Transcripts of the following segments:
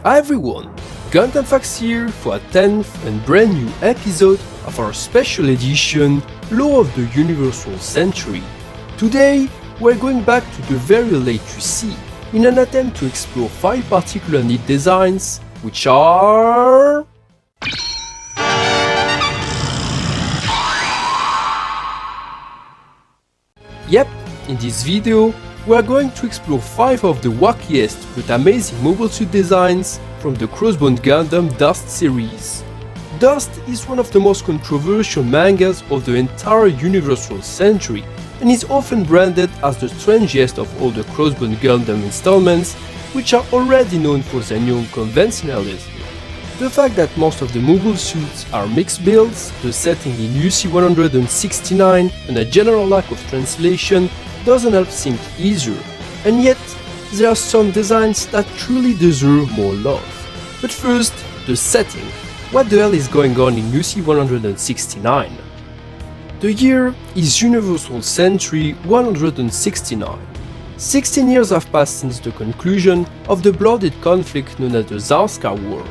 Hi everyone, Gundam Facts here for a 10th and brand new episode of our special edition Lore of the Universal Century. Today, we're going back to the very late UC in an attempt to explore 5 particular neat designs, which are... Yep, in this video, we are going to explore 5 of the wackiest but amazing mobile suit designs from the Crossbone Gundam Dust series. Dust is one of the most controversial mangas of the entire Universal Century and is often branded as the strangest of all the Crossbone Gundam installments, which are already known for their non-conventionalism. The fact that most of the mobile suits are mixed builds, the setting in UC 169 and a general lack of translation doesn't help think easier, and yet there are some designs that truly deserve more love. But first, the setting. What the hell is going on in UC 169? The year is Universal Century 169. 16 years have passed since the conclusion of the blooded conflict known as the Zarskar War.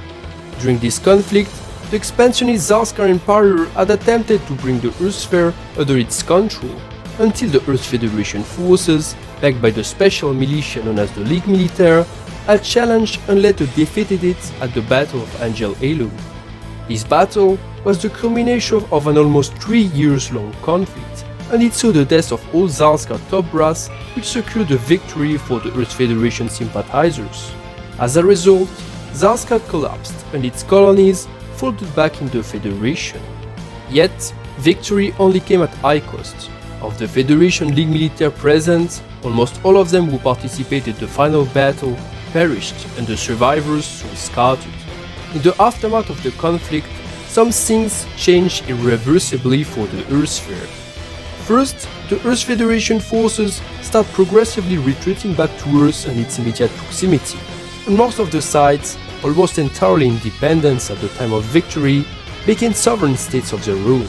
During this conflict, the expansionist Zarskar Empire had attempted to bring the Earth Sphere under its control, until the Earth Federation forces, backed by the special militia known as the League Militaire, had challenged and later defeated it at the Battle of Angel Elo. This battle was the culmination of an almost 3 years long conflict, and it saw the death of all Zarskar top brass, which secured the victory for the Earth Federation sympathizers. As a result, Zarskar collapsed and its colonies folded back into the Federation. Yet, victory only came at high cost. Of the Federation League Militaire present, almost all of them who participated in the final battle perished and the survivors were scattered. In the aftermath of the conflict, some things changed irreversibly for the Earth Sphere. First, the Earth Federation forces start progressively retreating back to Earth and its immediate proximity, and most of the sites, almost entirely independent at the time of victory, became sovereign states of their own.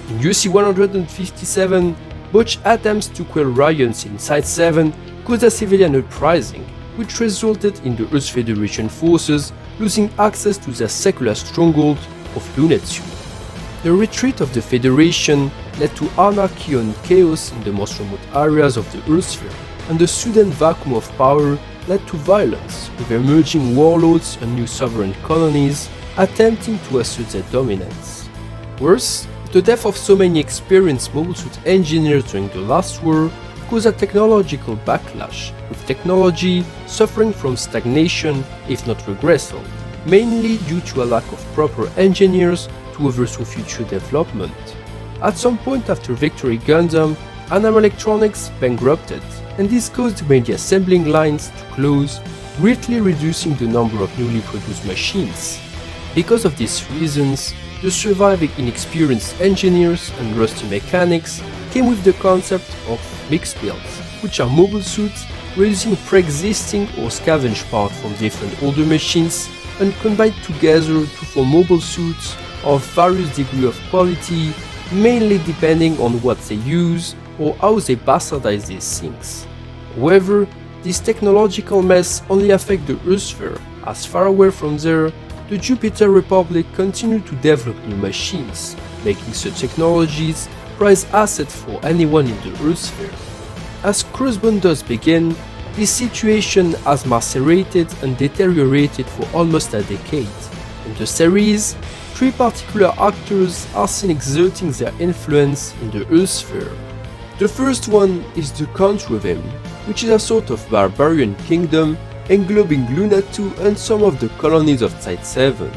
In UC 157, botched attempts to quell riots in Site 7 caused a civilian uprising, which resulted in the Earth Federation forces losing access to their secular stronghold of Lunetsu. The retreat of the Federation led to anarchy and chaos in the most remote areas of the Earth Sphere, and the sudden vacuum of power led to violence, with emerging warlords and new sovereign colonies attempting to assert their dominance. Worse, the death of so many experienced mobile suit engineers during the last war caused a technological backlash, with technology suffering from stagnation, if not regressal, mainly due to a lack of proper engineers to oversee future development. At some point after Victory Gundam, Anam Electronics bankrupted, and this caused many assembling lines to close, greatly reducing the number of newly produced machines. Because of these reasons, the surviving inexperienced engineers and rusty mechanics came with the concept of mixed builds, which are mobile suits using pre-existing or scavenged parts from different older machines and combined together to form mobile suits of various degrees of quality, mainly depending on what they use or how they bastardize these things. However, this technological mess only affects the Earth Sphere, as far away from there, the Jupiter Republic continued to develop new machines, making such technologies prized assets for anyone in the Earth Sphere. As Crossbone Dust began, this situation has macerated and deteriorated for almost a decade. In the series, 3 particular actors are seen exerting their influence in the Earth Sphere. The first one is the Country of M, which is a sort of barbarian kingdom englobing Lunatu and some of the colonies of Site 7.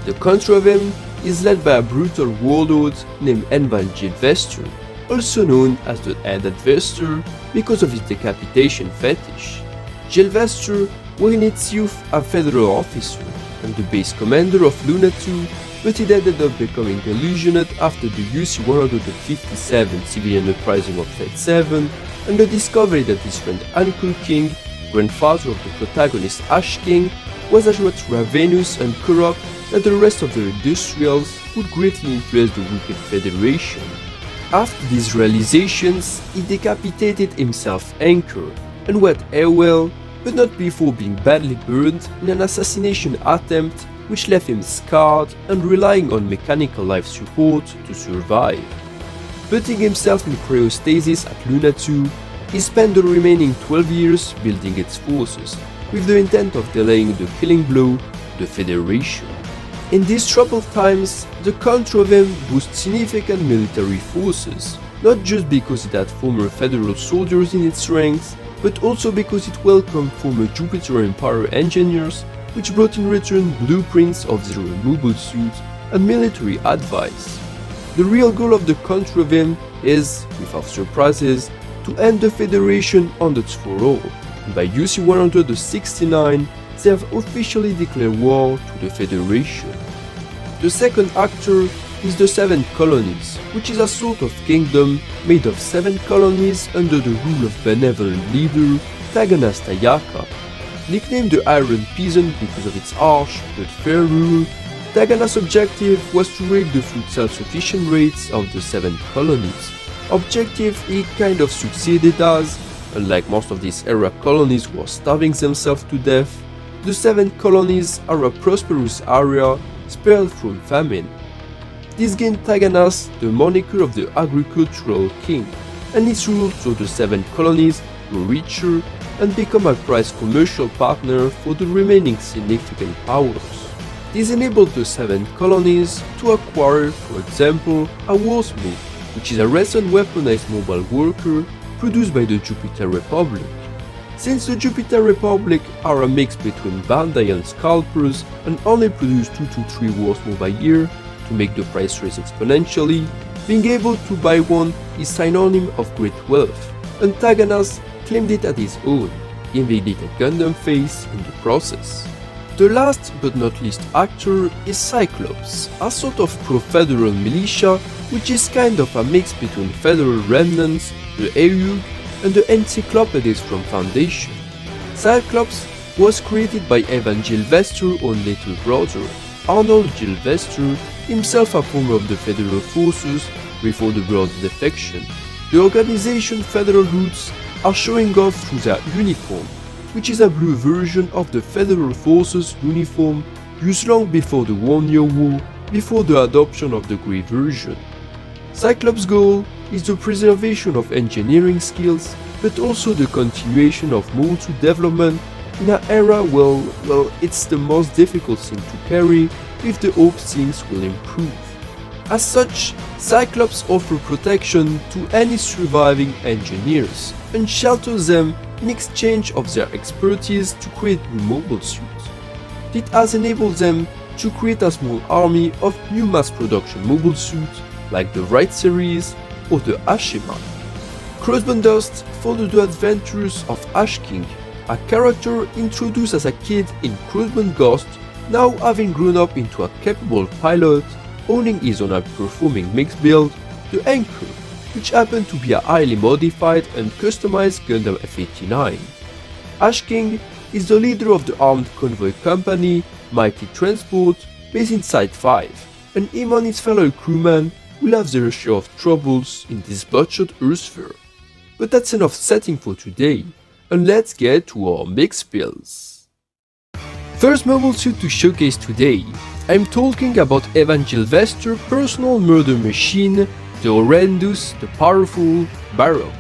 The Country of M is led by a brutal warlord named Envan Gilvester, also known as the Headed Vester because of his decapitation fetish. Gilvester was in its youth a federal officer and the base commander of Lunatu, but it ended up becoming delusional after the UC 157 civilian uprising of Site 7 and the discovery that his friend Uncle King, grandfather of the protagonist Ash King, was as much ravenous and corrupt that the rest of the industrials would greatly influence the wicked Federation. After these realizations, he decapitated himself Anchor, and what well, but not before being badly burned in an assassination attempt which left him scarred and relying on mechanical life support to survive. Putting himself in cryostasis at Luna 2, he spent the remaining 12 years building its forces, with the intent of delaying the killing blow, the Federation. In these troubled times, the country of him boasts significant military forces, not just because it had former Federal soldiers in its ranks, but also because it welcomed former Jupiter Empire engineers, which brought in return blueprints of their removal suits and military advice. The real goal of the country of him is, without surprises, to end the Federation once for all, and by UC 169, they have officially declared war to the Federation. The second actor is the Seven Colonies, which is a sort of kingdom made of 7 colonies under the rule of benevolent leader Taganas Tayaka. Nicknamed the Iron Peasant because of its harsh but fair rule, Tagana's objective was to raise the food self-sufficient rates of the 7 colonies. Objective he kind of succeeded as, unlike most of these era colonies who were starving themselves to death, the 7 colonies are a prosperous area spared from famine. This gained Taganas the moniker of the agricultural king, and his rule saw the 7 colonies grow richer and become a prized commercial partner for the remaining significant powers. This enabled the 7 colonies to acquire, for example, a Warsmith, which is a recent weaponized mobile worker produced by the Jupiter Republic. Since the Jupiter Republic are a mix between Bandai and scalpers and only produce 2 to 3 Warsmith a year to make the price rise exponentially, being able to buy one is synonym of great wealth, and Taganas claimed it as his own, invading a Gundam face in the process. The last but not least actor is Cyclops, a sort of pro-federal militia which is kind of a mix between federal remnants, the AUG, and the encyclopedies from Foundation. Cyclops was created by Evan Gilvester own little brother, Arnold Gilvester, himself a former of the Federal Forces before the brother's defection. The organization Federal roots are showing off through their uniform, which is a blue version of the Federal Forces uniform used long before the 1 Year War, before the adoption of the grey version. Cyclops' goal is the preservation of engineering skills, but also the continuation of module development in an era well, it's the most difficult thing to carry with the hope things will improve. As such, Cyclops offers protection to any surviving engineers and shelters them in exchange of their expertise to create new mobile suits. It has enabled them to create a small army of new mass production mobile suits like the Wraith series or the Ashima. Crossbone Dust followed the adventures of Ash King, a character introduced as a kid in Crossbone Ghost, now having grown up into a capable pilot, owning his own high-performing mixed build, the Anchor, which happened to be a highly modified and customized Gundam F-89. Ash King is the leader of the armed convoy company Mighty Transport, based in Site 5, and him and his fellow crewmen will have their share of troubles in this butchered Earthsphere. But that's enough setting for today, and let's get to our mixed builds. First mobile suit to showcase today, I'm talking about Evan Gilvester's personal murder machine, the horrendous, the powerful Baroque.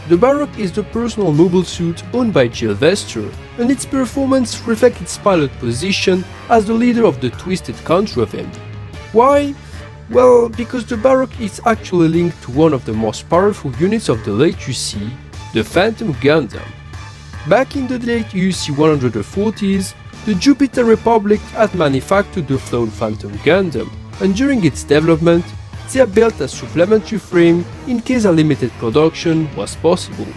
The Baroque is the personal mobile suit owned by Gilvester, and its performance reflects its pilot position as the leader of the twisted country of him. Why? Well, because the Baroque is actually linked to one of the most powerful units of the late UC, the Phantom Gundam. Back in the late UC 140s, the Jupiter Republic had manufactured the flawed Phantom Gundam, and during its development, they had built a supplementary frame in case a limited production was possible.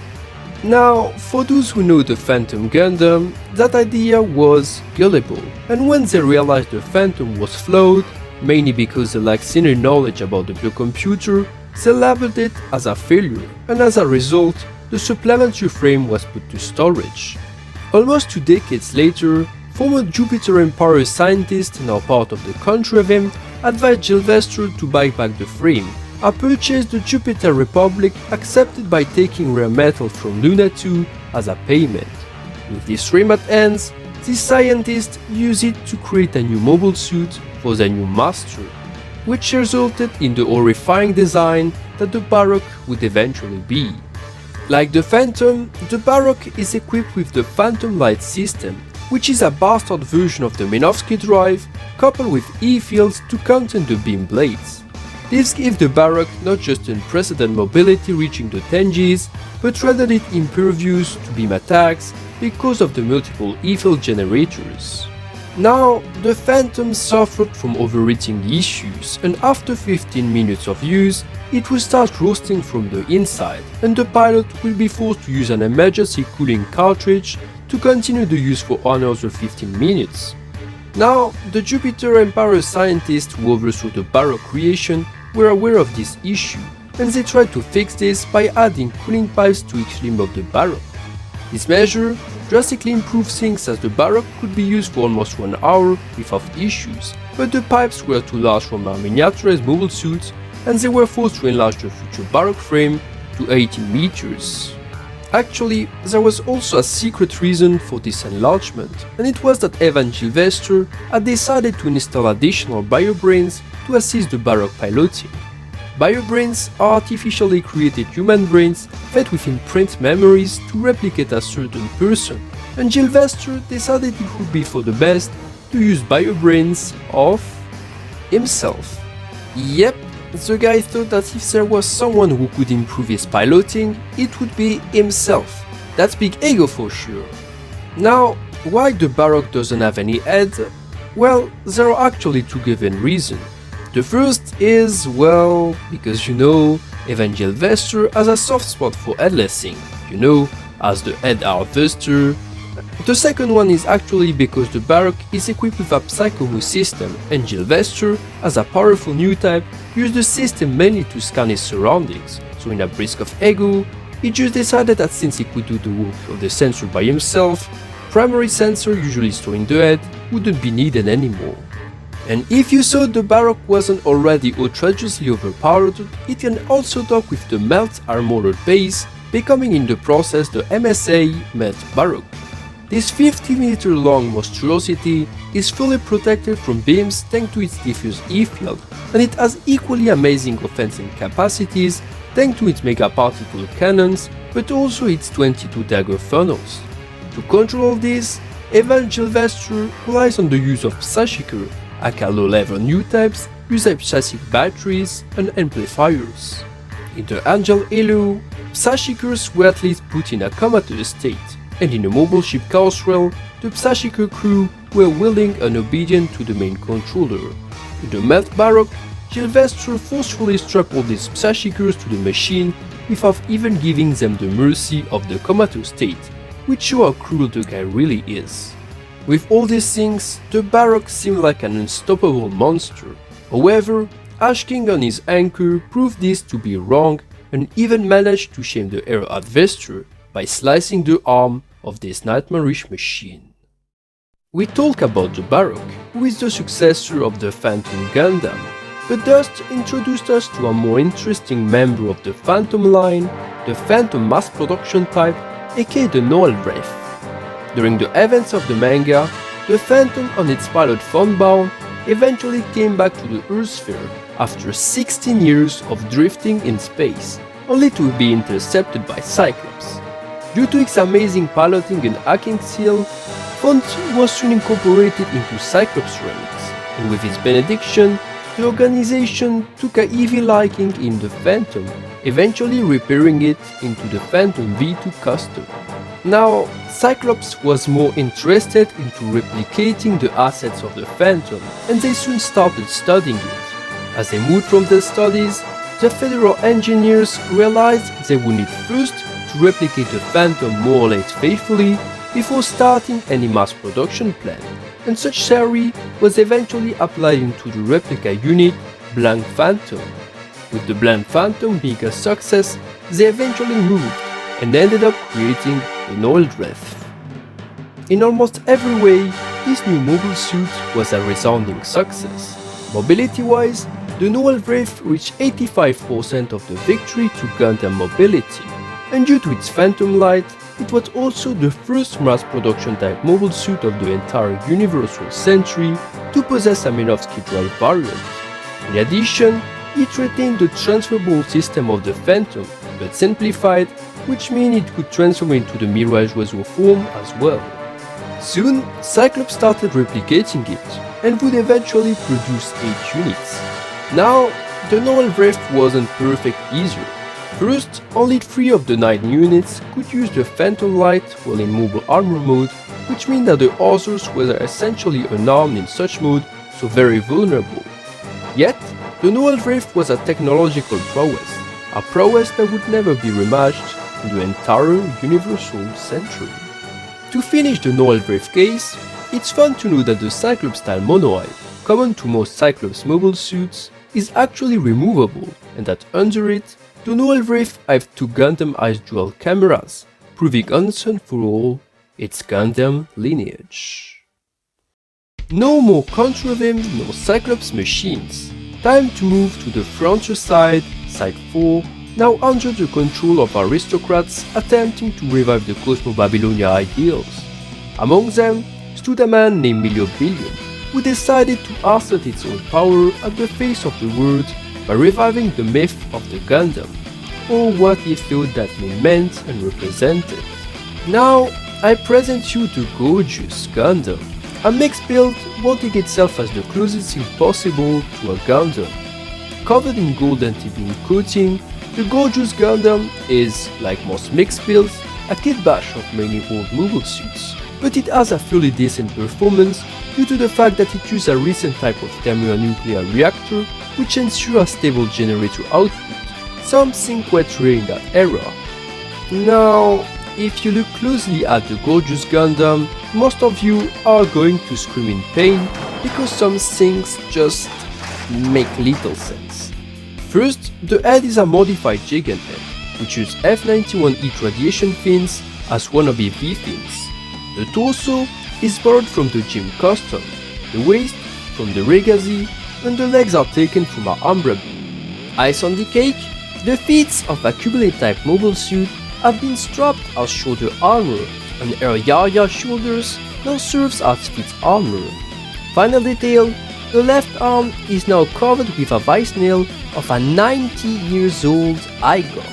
Now, for those who know the Phantom Gundam, that idea was gullible, and when they realized the Phantom was flawed, mainly because they lacked senior knowledge about the blue computer, they labeled it as a failure, and as a result, the supplementary frame was put to storage. Almost 2 decades later, former Jupiter Empire scientists, now part of the country of him, advised Gilvester to buy back the frame, a purchase the Jupiter Republic accepted by taking rare metal from Luna 2 as a payment. With this frame at ends, the scientists used it to create a new mobile suit for their new master, which resulted in the horrifying design that the Baroque would eventually be. Like the Phantom, the Baroque is equipped with the Phantom Light system, which is a bastard version of the Minovsky drive coupled with E-fields to contain the beam blades. This gives the Baroque not just unprecedented mobility reaching the 10Gs, but rendered it impervious to beam attacks because of the multiple E-field generators. Now, the Phantom suffered from overheating issues, and after 15 minutes of use, it will start roasting from the inside, and the pilot will be forced to use an emergency cooling cartridge to continue the use for another 15 minutes. Now, the Jupiter Empire scientists who oversaw the Baroque creation were aware of this issue, and they tried to fix this by adding cooling pipes to each limb of the Baroque. This measure drastically improved things as the Baroque could be used for almost 1 hour without issues, but the pipes were too large for their miniaturized mobile suits, and they were forced to enlarge the future Baroque frame to 18 meters. Actually, there was also a secret reason for this enlargement, and it was that Evan Gilvester had decided to install additional biobrains to assist the Baroque piloting. Biobrains are artificially created human brains fed with imprint memories to replicate a certain person, and Gilvester decided it would be for the best to use biobrains of himself. Yep, the guy thought that if there was someone who could improve his piloting, it would be himself. That's big ego for sure. Now, why the Baroque doesn't have any head? Well, there are actually two given reasons. The first is, well, because Evan Gilvester has a soft spot for headlessing, as the head harvester. The second one is actually because the Baroque is equipped with a Psychomu system, and Gilvester, as a powerful new type, used the system mainly to scan his surroundings, so in a brisk of ego, he just decided that since he could do the work of the sensor by himself, primary sensor usually storing the head wouldn't be needed anymore. And if you thought the Baroque wasn't already outrageously overpowered, it can also dock with the Melt Armored base, becoming in the process the MSA Melt Baroque. This 50-meter long monstrosity is fully protected from beams thanks to its diffuse E-field, and it has equally amazing offensive capacities thanks to its megaparticle cannons, but also its 22 dagger funnels. To control this, Evan Gilvester relies on the use of Psychiker, aka low-level new types, use Psychic batteries and amplifiers. In the Angel Halo, Psychikers were at least put in a comatose state, and in a mobile ship chaos rail, the Psychiker crew were willing and obedient to the main controller. In the Melt Baroque, Gilvester forcefully strapped all these Psychikers to the machine without even giving them the mercy of the comatose state, which shows how cruel the guy really is. With all these things, the Baroque seemed like an unstoppable monster. However, Ash King on his anchor proved this to be wrong and even managed to shame the Air Harvester by slicing the arm of this nightmarish machine. We talk about the Baroque, who is the successor of the Phantom Gundam, but Dust introduced us to a more interesting member of the Phantom line, the Phantom mass production type, aka the Noel Wraith. During the events of the manga, the Phantom on its pilot Funbound eventually came back to the Earth sphere after 16 years of drifting in space, only to be intercepted by Cyclops. Due to its amazing piloting and hacking skill, Font was soon incorporated into Cyclops ranks, and with its benediction, the organization took a heavy liking in the Phantom, eventually repairing it into the Phantom V2 Custom. Now, Cyclops was more interested into replicating the assets of the Phantom, and they soon started studying it. As they moved from their studies, the Federal engineers realized they would need first to replicate the Phantom more or less faithfully before starting any mass production plan, and such theory was eventually applied into the replica unit Blank Phantom. With the Blank Phantom being a success, they eventually moved and ended up creating the Noel Wraith. In almost every way, this new mobile suit was a resounding success. Mobility-wise, the Noel Wraith reached 85% of the Victory Gundam mobility, and due to its Phantom Light, it was also the first mass production type mobile suit of the entire Universal century to possess a Minovsky drive variant. In addition, it retained the transferable system of the Phantom, but simplified, which meant it could transform into the Mirage Oiseau form as well. Soon, Cyclops started replicating it, and would eventually produce 8 units. Now, the Noel Wraith wasn't perfect either. First, only 3 of the 9 units could use the Phantom Light while in mobile armor mode, which meant that the others were essentially unarmed in such mode, so very vulnerable. Yet, the Noel Wraith was a technological prowess, a prowess that would never be rematched in the entire Universal century. To finish the Noel Wraith case, it's fun to know that the Cyclops-style monoeye, common to most Cyclops mobile suits, is actually removable, and that under it, the Noel Wraith have 2 Gundam Eyes dual cameras, proving once and for all its Gundam lineage. No more Controvim nor Cyclops machines. Time to move to the frontier side, Side 4, now under the control of aristocrats attempting to revive the Cosmo-Babylonia ideals. Among them stood a man named Billion, who decided to assert its own power at the face of the world by reviving the myth of the Gundam, or what he thought that name meant and represented. Now, I present you the gorgeous Gundam, a mixed build wanting itself as the closest thing possible to a Gundam. Covered in gold anti-beam coating, the gorgeous Gundam is, like most mixed builds, a kit bash of many old mobile suits, but it has a fairly decent performance due to the fact that it uses a recent type of thermonuclear reactor which ensures a stable generator output, something quite rare in that era. Now, if you look closely at the gorgeous Gundam, most of you are going to scream in pain because some things just make little sense. First, the head is a modified Gigant head, which uses F91 heat radiation fins as wannabe V-fins. The torso is borrowed from the Gym custom, the waist from the Regazi, and the legs are taken from our Umbra beam. Ice on the cake, the feet of a Kublai type mobile suit have been strapped as shoulder armor, and her Yaya shoulders now serves as feet armor. Final detail, the left arm is now covered with a vice nail of a 90 years old Igor.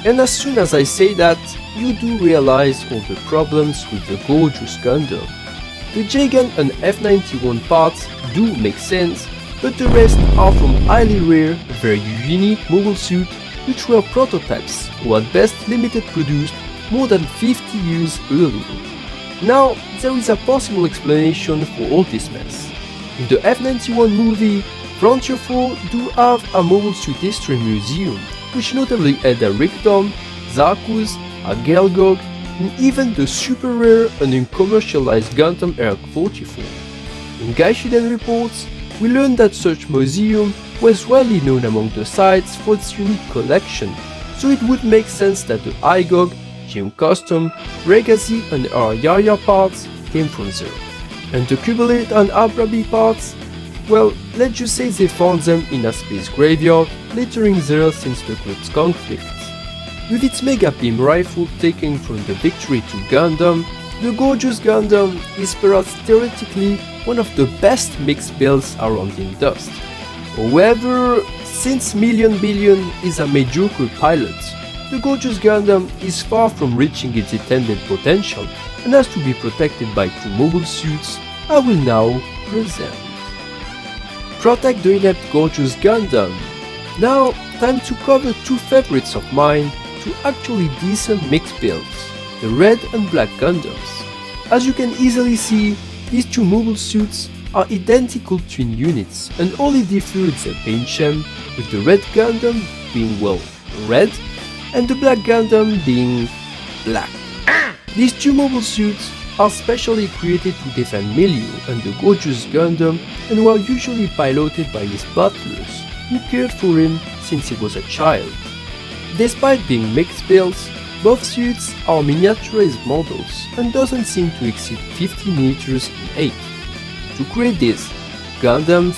And as soon as I say that, you do realize all the problems with the gorgeous Gundam. The Gigant and F91 parts do make sense, but the rest are from highly rare, very unique mobile suits which were prototypes or at best limited produced more than 50 years earlier. Now, there is a possible explanation for all this mess. In the F91 movie, Frontier 4 do have a mobile suit history museum, which notably had a Rikdom, Zaku's, a Gelgog, and even the super rare and uncommercialized Gundam Erg-44. In Gaishiden reports, we learned that such museum was widely known among the sites for its unique collection, so it would make sense that the Igog, Gym Custom, Regazi and our Yaya parts came from there. And the Kubelit and Abrabi parts, well, let's just say they found them in a space graveyard, littering there since the Great conflict. With its Mega Beam rifle taken from the Victory Gundam, the gorgeous Gundam is perhaps theoretically one of the best mixed builds around in Dust. However, since Billion is a mediocre pilot, the gorgeous Gundam is far from reaching its intended potential and has to be protected by 2 mobile suits I will now present. Protect the inept gorgeous Gundam. Now, time to cover 2 favorites of mine, 2 actually decent mixed builds, the Red and Black Gundams. As you can easily see, these 2 mobile suits are identical twin units and only differ in their paint scheme, with the Red Gundam being, well, red and the Black Gundam being black. These 2 mobile suits are specially created to defend Milio and the gorgeous Gundam and were usually piloted by his butlers, who cared for him since he was a child. Despite being mixed builds, both suits are miniaturized models and doesn't seem to exceed 50 meters in height. To create these Gundams,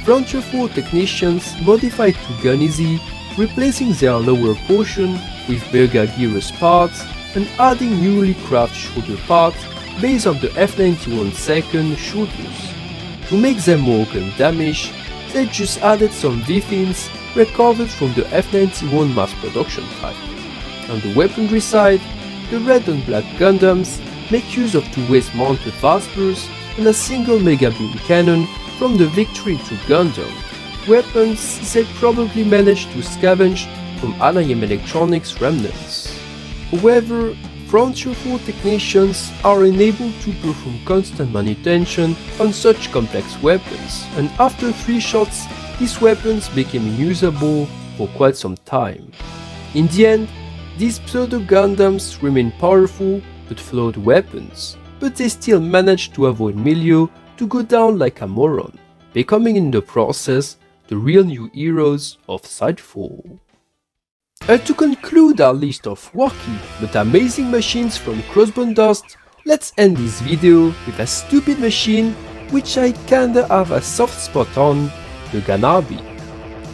Frontier 4 technicians modified to Ganabi, replacing their lower portion with Berga Gearus parts and adding newly crafted shoulder parts based on the F91 second shoulders. To make them more Gundamish, they just added some V-fins recovered from the F91 mass production type. On the weaponry side, the red and black Gundams make use of two waist-mounted fastbursts and a single mega beam cannon from the Victory Gundam, weapons they probably managed to scavenge from Anaheim Electronics remnants. However, Frontier 4 technicians are enabled to perform constant manutention on such complex weapons, and after 3 shots, these weapons became unusable for quite some time. In the end, these pseudo-Gundams remain powerful but flawed weapons, but they still managed to avoid Milio to go down like a moron, becoming in the process the real new heroes of Side 4. And to conclude our list of wacky but amazing machines from Crossbone Dust, let's end this video with a stupid machine which I kinda have a soft spot on, the Ganabi.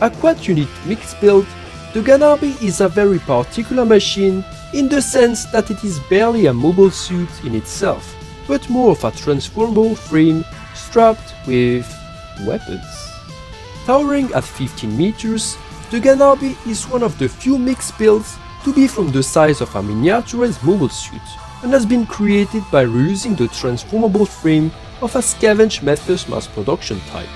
A quite unique mixed build, the Ganabi is a very particular machine in the sense that it is barely a mobile suit in itself, but more of a transformable frame strapped with weapons. Towering at 15 meters, the Ganabi is one of the few mixed builds to be from the size of a miniaturized mobile suit, and has been created by reusing the transformable frame of a scavenged Method's mass production type.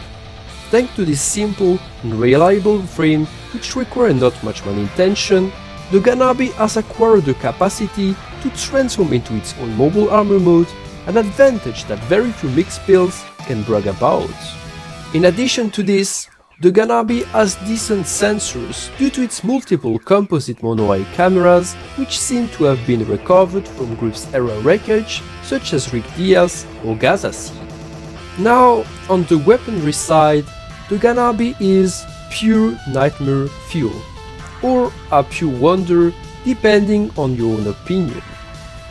Thanks to this simple and reliable frame which requires not much manutention, the Ganabi has acquired the capacity to transform into its own mobile armor mode, an advantage that very few mixed builds can brag about. In addition to this, the Ganabi has decent sensors due to its multiple composite mono-eye cameras which seem to have been recovered from Griff's era wreckage such as Rick Diaz or Gaza Sea. Now, on the weaponry side, the Ganabi is pure nightmare fuel, or a pure wonder depending on your own opinion.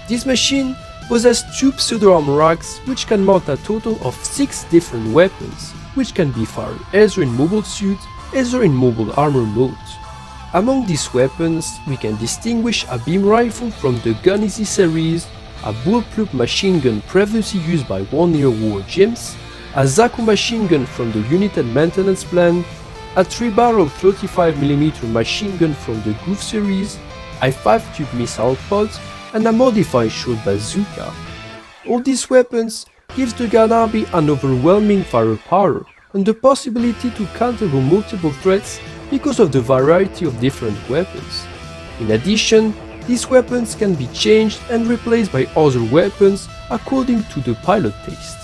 This machine possesses 2 pseudo-armor racks which can mount a total of 6 different weapons, which can be fired either in mobile suit, either in mobile armor mode. Among these weapons, we can distinguish a beam rifle from the Gun Easy series, a bulletproof machine gun previously used by 1 Year War gyms, a Zaku machine gun from the United Maintenance Plan, a 3-barrel 35mm machine gun from the Groove series, a 5-tube missile pod, and a modified short bazooka. All these weapons gives the Ganabi an overwhelming firepower and the possibility to counter multiple threats because of the variety of different weapons. In addition, these weapons can be changed and replaced by other weapons according to the pilot taste.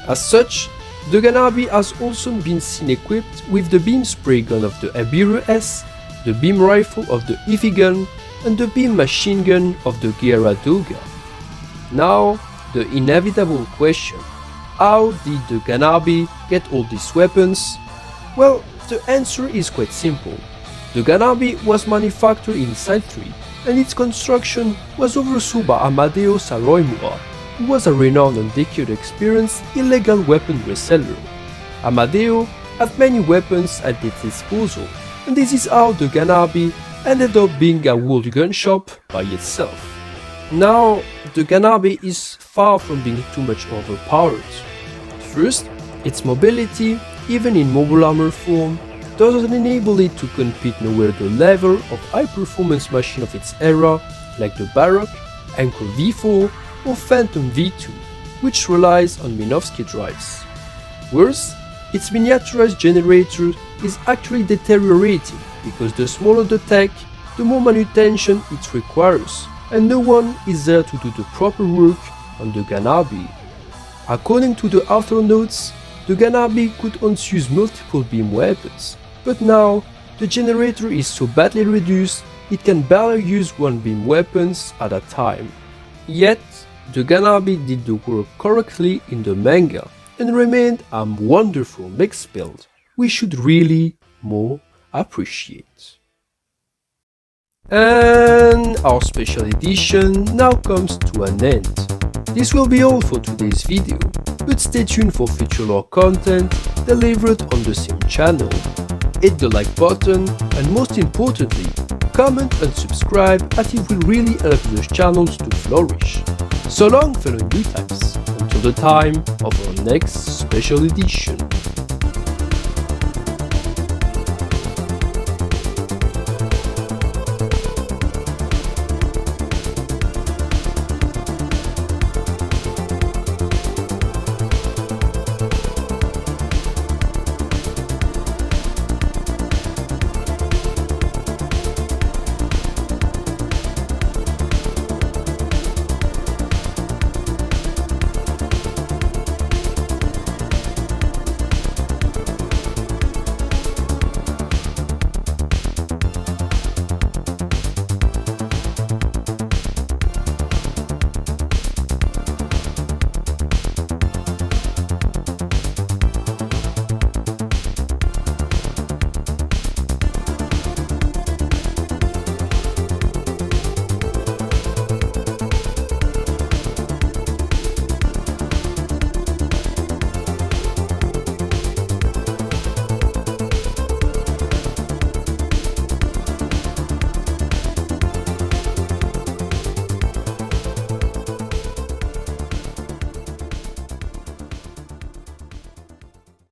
As such, the Ganabi has also been seen equipped with the beam spray gun of the Abiru S, the beam rifle of the Ivy gun, and the beam machine gun of the Gera Doga. Now, the inevitable question: how did the Ganabi get all these weapons? Well, the answer is quite simple. The Ganabi was manufactured in Side 3, and its construction was oversaw by Amadeo Saroimura, who was a renowned and decade-experienced illegal weapon reseller. Amadeo had many weapons at its disposal, and this is how the Ganabi ended up being a world gun shop by itself. Now, the Ganabi is far from being too much overpowered. First, its mobility, even in mobile armor form, doesn't enable it to compete nowhere the level of high-performance machine of its era, like the Baroque, Anchor V4 or Phantom V2, which relies on Minovsky drives. Worse, its miniaturized generator is actually deteriorating because the smaller the tech, the more manutention it requires, and no one is there to do the proper work on the Ganabi. According to the author notes, the Ganabi could once use multiple beam weapons, but now the generator is so badly reduced it can barely use 1 beam weapons at a time. Yet, the Ganabi did the work correctly in the manga and remained a wonderful mixed build we should really more appreciate. And our special edition now comes to an end. This will be all for today's video, but stay tuned for future lore content delivered on the same channel. Hit the like button and most importantly, comment and subscribe, as it will really help those channels to flourish. So long, fellow new types, until the time of our next special edition.